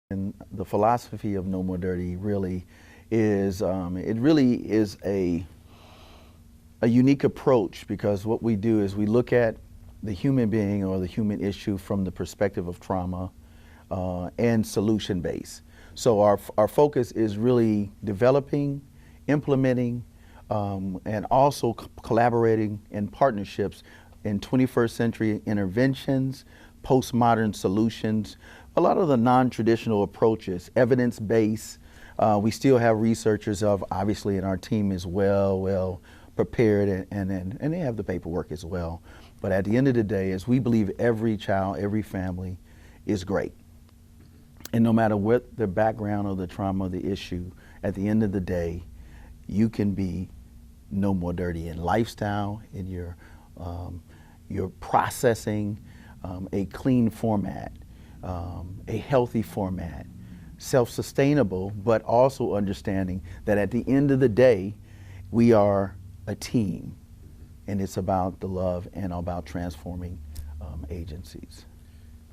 And the philosophy of No More Dirty really is, it really is a unique approach, because what we do is we look at the human being or the human issue from the perspective of trauma and solution base. So our focus is really developing, implementing, and also collaborating in partnerships in 21st century interventions, postmodern solutions, a lot of the non-traditional approaches, evidence-based. We still have researchers obviously in our team is well prepared, and they have the paperwork as well. But at the end of the day, is we believe every child, every family is great. And no matter what the background or the trauma, the issue, at the end of the day, you can be no more dirty in lifestyle, in your processing, a clean format, a healthy format, self-sustainable, but also understanding that at the end of the day, we are a team, and it's about the love and about transforming agencies.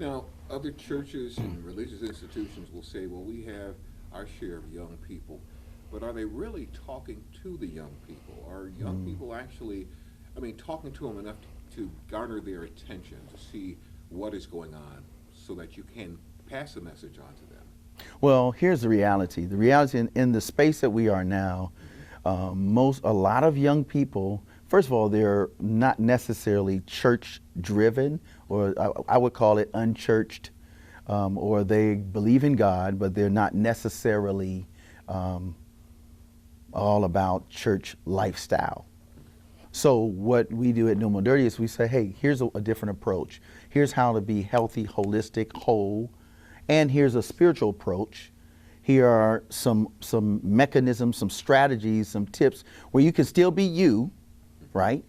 Now, other churches and religious institutions will say, well, we have our share of young people, but are they really talking to the young people? Are young people actually, talking to them enough to garner their attention, to see what is going on so that you can pass the message on to them? Well, here's the reality. The reality in the space that we are now, a lot of young people, first of all, they're not necessarily church driven, or I would call it unchurched, or they believe in God, but they're not necessarily all about church lifestyle. So what we do at No More Dirty is we say, hey, here's a different approach. Here's how to be healthy, holistic, whole, and here's a spiritual approach. Here are some mechanisms, some strategies, some tips where you can still be you, right?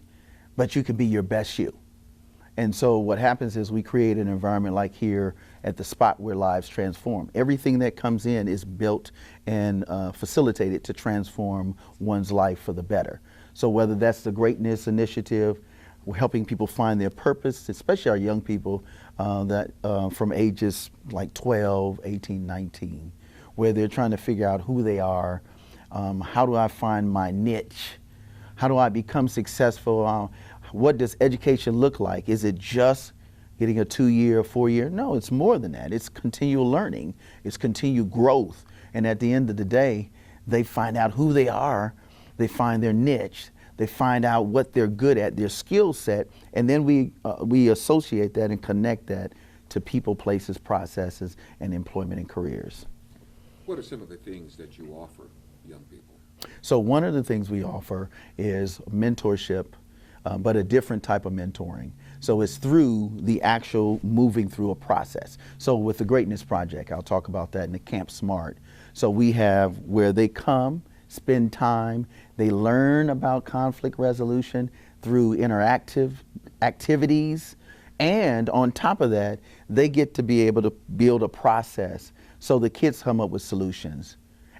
But you can be your best you. And so what happens is we create an environment like here at the spot where lives transform. Everything that comes in is built and facilitated to transform one's life for the better. So whether that's the Greatness Initiative, we're helping people find their purpose, especially our young people that from ages like 12, 18, 19, where they're trying to figure out who they are. How do I find my niche? How do I become successful? What does education look like? Is it just getting a 2-year, 4-year? No, it's more than that. It's continual learning. It's continued growth. And at the end of the day, they find out who they are. They find their niche. They find out what they're good at, their skill set, and then we associate that and connect that to people, places, processes, and employment and careers. What are some of the things that you offer young people? So one of the things we offer is mentorship, but a different type of mentoring. So it's through the actual moving through a process. So with the Greatness Project, I'll talk about that in the Camp Smart. So we have where they come, spend time, they learn about conflict resolution through interactive activities, and on top of that, they get to be able to build a process. So the kids come up with solutions.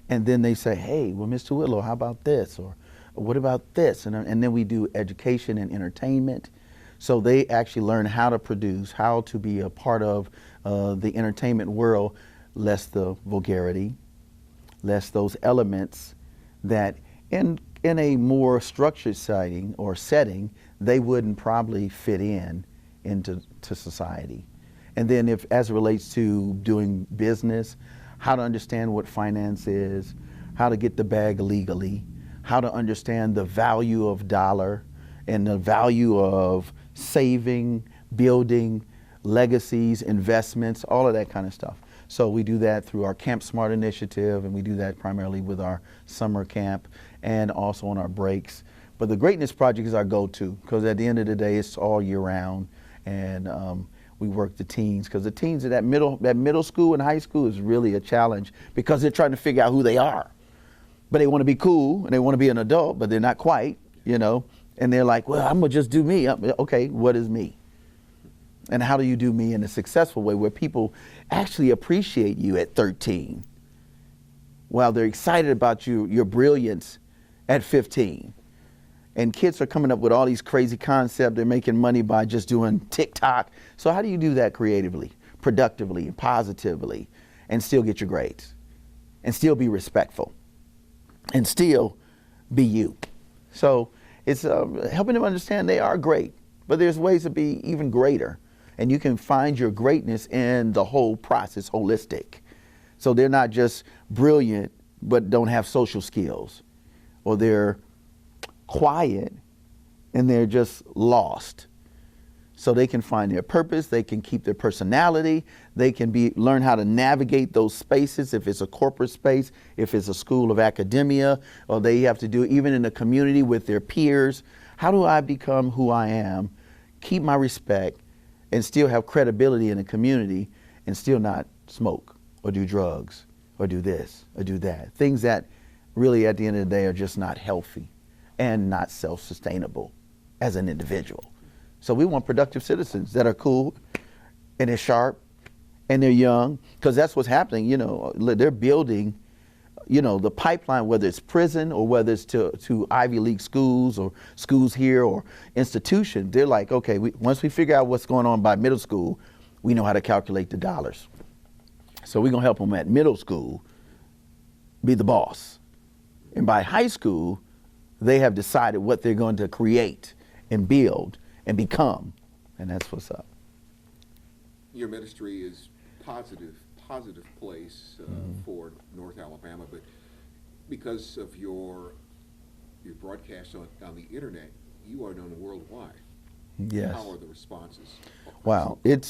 And then they say, hey, well, Mr. Whitlow, how about this? Or what about this? And then we do education and entertainment. So they actually learn how to produce, how to be a part of the entertainment world, less the vulgarity, less those elements that in a more structured setting, they wouldn't probably fit into society. And then as it relates to doing business, how to understand what finance is, how to get the bag legally, how to understand the value of dollar and the value of saving, building, legacies, investments, all of that kind of stuff. So we do that through our Camp Smart initiative, and we do that primarily with our summer camp and also on our breaks. But the Greatness Project is our go-to, because at the end of the day, it's all year round, and we work the teens, because the teens at that middle school and high school is really a challenge, because they're trying to figure out who they are. But they want to be cool and they want to be an adult, but they're not quite, and they're like, well, I'm gonna just do me. Okay, what is me? And how do you do me in a successful way where people actually appreciate you at 13 while they're excited about your brilliance at 15? And kids are coming up with all these crazy concepts. They're making money by just doing TikTok. So how do you do that creatively, productively, and positively? and still get your grades, and still be respectful, and still be you. So it's helping them understand they are great, but there's ways to be even greater. And you can find your greatness in the whole process, holistic. So they're not just brilliant, but don't have social skills, or they're quiet and they're just lost. So they can find their purpose, they can keep their personality, they can learn how to navigate those spaces, if it's a corporate space, if it's a school of academia, or they have to do even in the community with their peers. How do I become who I am, keep my respect, and still have credibility in the community, and still not smoke or do drugs or do this or do that? Things that really at the end of the day are just not healthy and not self-sustainable as an individual. So we want productive citizens that are cool and they're sharp and they're young, because that's what's happening. You know, they're building, you know, the pipeline, whether it's prison or whether it's to Ivy League schools or schools here or institutions. They're like, okay, once we figure out what's going on by middle school, we know how to calculate the dollars. So we're going to help them at middle school be the boss. And by high school, they have decided what they're going to create and build and become. And that's what's up. Your ministry is positive place for North Alabama, but because of your broadcast on the internet, you are known worldwide. Yes. How are the responses? Wow, it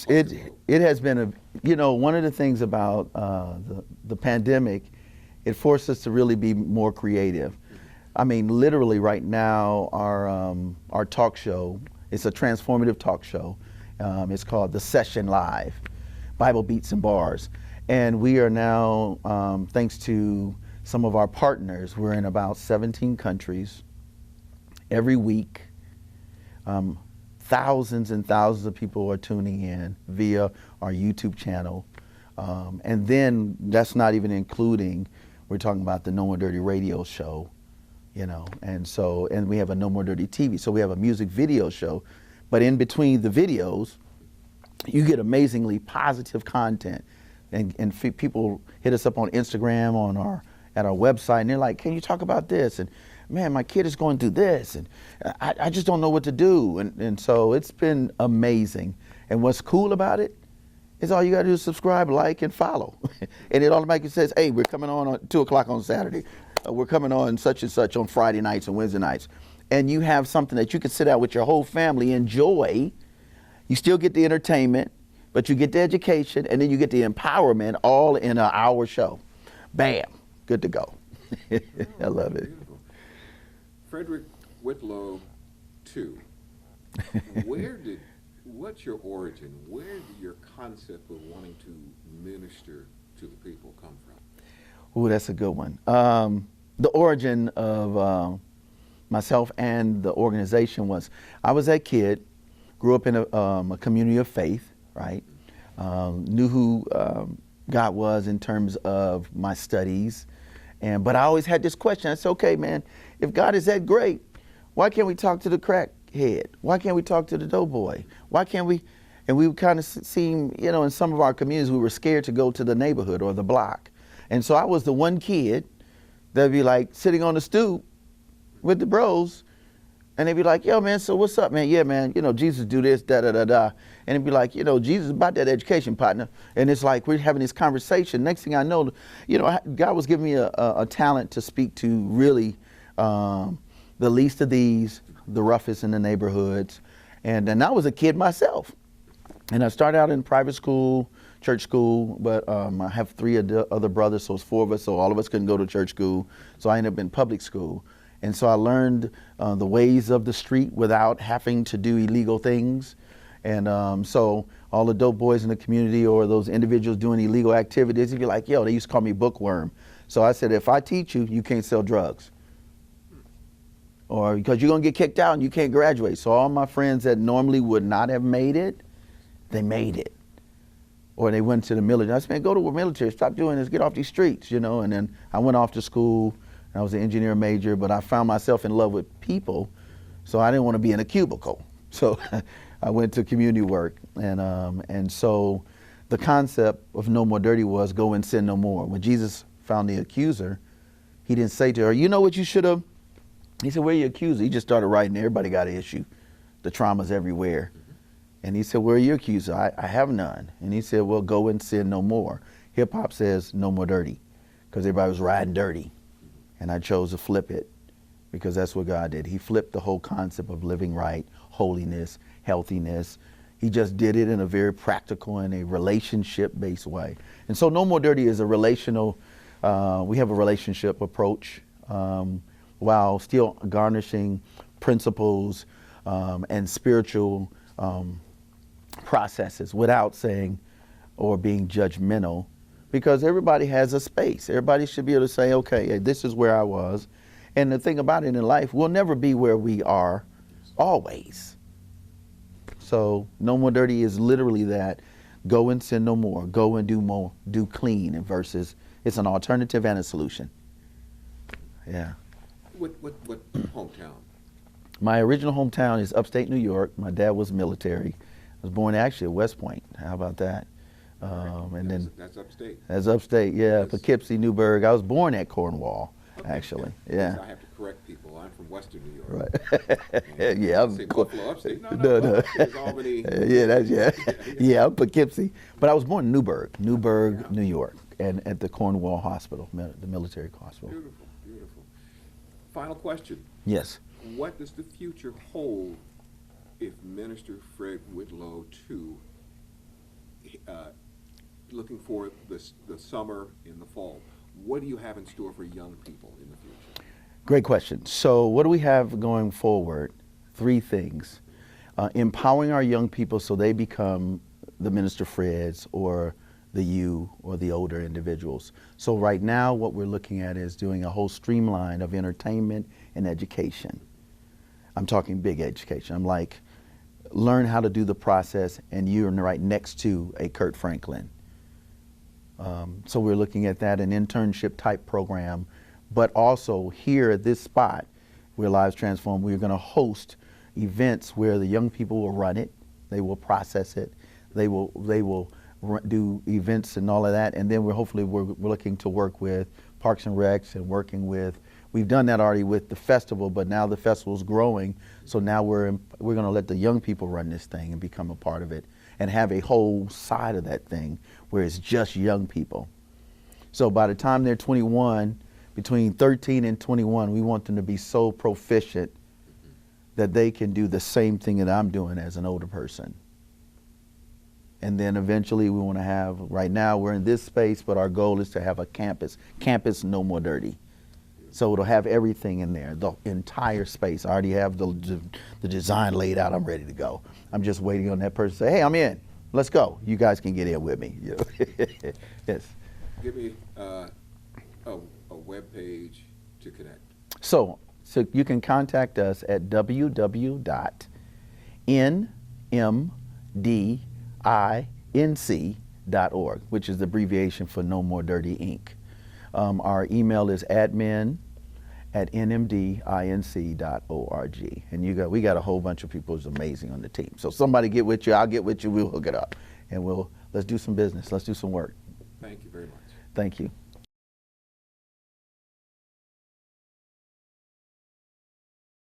has been one of the things about the pandemic, it forced us to really be more creative. I mean, literally right now, our talk show, it's a transformative talk show. It's called The Session Live, Bible Beats and Bars. And we are now, thanks to some of our partners, we're in about 17 countries every week. Thousands and thousands of people are tuning in via our YouTube channel. And then that's not even including, we're talking about the No More Dirty radio show, and we have a No More Dirty TV. So we have a music video show, but in between the videos, you get amazingly positive content. And people hit us up on Instagram, at our website, and they're like, can you talk about this? And man, my kid is going through this, and I just don't know what to do. And so it's been amazing. And what's cool about it is all you got to do is subscribe, like, and follow. And it automatically says, hey, we're coming on 2 o'clock on Saturday. We're coming on such and such on Friday nights and Wednesday nights. And you have something that you can sit out with your whole family, enjoy. You still get the entertainment, but you get the education, and then you get the empowerment all in an hour show. Bam, good to go. I love it. Beautiful. Fred Whitlow II. What's your origin? Where did your concept of wanting to minister to the people come from? Ooh, that's a good one. The origin of myself and the organization was, I was that kid, grew up in a community of faith, right? Knew who God was in terms of my studies. But I always had this question. I said, okay, man, if God is that great, why can't we talk to the crackhead? Why can't we talk to the doughboy? Why can't we? And we kind of seem, in some of our communities, we were scared to go to the neighborhood or the block. And so I was the one kid that'd be like sitting on the stoop with the bros, and they'd be like, yo, man, so what's up, man? Yeah, man, Jesus do this, da-da-da-da. And it'd be like, Jesus is about that education, partner. And it's like we're having this conversation. Next thing I know, God was giving me a talent to speak to really the least of these, the roughest in the neighborhoods. And I was a kid myself. And I started out in private school, church school, but I have 3 other brothers, so it's 4 of us, so all of us couldn't go to church school. So I ended up in public school. And so I learned the ways of the street without having to do illegal things. And so all the dope boys in the community or those individuals doing illegal activities, they'd be like, yo, they used to call me bookworm. So I said, if I teach you, you can't sell drugs. Or because you're going to get kicked out and you can't graduate. So all my friends that normally would not have made it, they made it. Or they went to the military. I said, man, go to the military, stop doing this, get off these streets, And then I went off to school. I was an engineer major, but I found myself in love with people, so I didn't want to be in a cubicle. So I went to community work, and so the concept of no more dirty was go and sin no more. When Jesus found the accuser, he didn't say to her, you know what you should have? He said, where are your accuser? He just started writing, everybody got an issue. The trauma's everywhere. And he said, where are your accuser? I have none. And he said, well, go and sin no more. Hip hop says no more dirty, because everybody was riding dirty. And I chose to flip it, because that's what God did. He flipped the whole concept of living right, holiness, healthiness. He just did it in a very practical and a relationship-based way. And so no more dirty is a relational, we have a relationship approach, while still garnishing principles and spiritual processes without saying or being judgmental, because everybody has a space. Everybody should be able to say, okay, this is where I was. And the thing about it in life, we'll never be where we are always. So no more dirty is literally that. Go and sin no more. Go and do more. Do clean. And versus, it's an alternative and a solution. Yeah. What hometown? My original hometown is upstate New York. My dad was military. I was born actually at West Point. How about that? That's upstate. That's upstate, yeah. Yes. Poughkeepsie, Newburgh. I was born at Cornwall, actually. Yeah. I have to correct people. I'm from Western New York. Right. Yeah. I'm say Buffalo, upstate. No. It's Albany. Yeah, I'm Poughkeepsie. But I was born in Newburgh, New York, and at the Cornwall Hospital, the military hospital. Beautiful, beautiful. Final question. Yes. What does the future hold if Minister Fred Whitlow II, looking for the summer and the fall, what do you have in store for young people in the future? Great question. So what do we have going forward? 3 things. Empowering our young people so they become the Minister Freds or the you or the older individuals. So right now what we're looking at is doing a whole streamline of entertainment and education. I'm talking big education. I'm like, learn how to do the process, and you're right next to a Kurt Franklin. So we're looking at that, an internship type program, but also here at this spot, where Lives Transform, we're going to host events where the young people will run it, they will process it, they will do events and all of that, and then we're looking to work with Parks and Recs and working with. We've done that already with the festival, but now the festival's growing, so now we're going to let the young people run this thing and become a part of it and have a whole side of that thing where it's just young people. So by the time they're 21, between 13 and 21, we want them to be so proficient that they can do the same thing that I'm doing as an older person. And then eventually we want to have, right now we're in this space, but our goal is to have a campus no more dirty. So it'll have everything in there, the entire space. I already have the design laid out. I'm ready to go. I'm just waiting on that person to say, hey, I'm in. Let's go. You guys can get in with me. Yes. Give me a web page to connect. So you can contact us at www.nmdinc.org, which is the abbreviation for No More Dirty Inc. Our email is admin@nmdinc.org. And we got a whole bunch of people who's amazing on the team. So somebody get with you, I'll get with you, we'll hook it up. And let's do some business, let's do some work. Thank you very much. Thank you.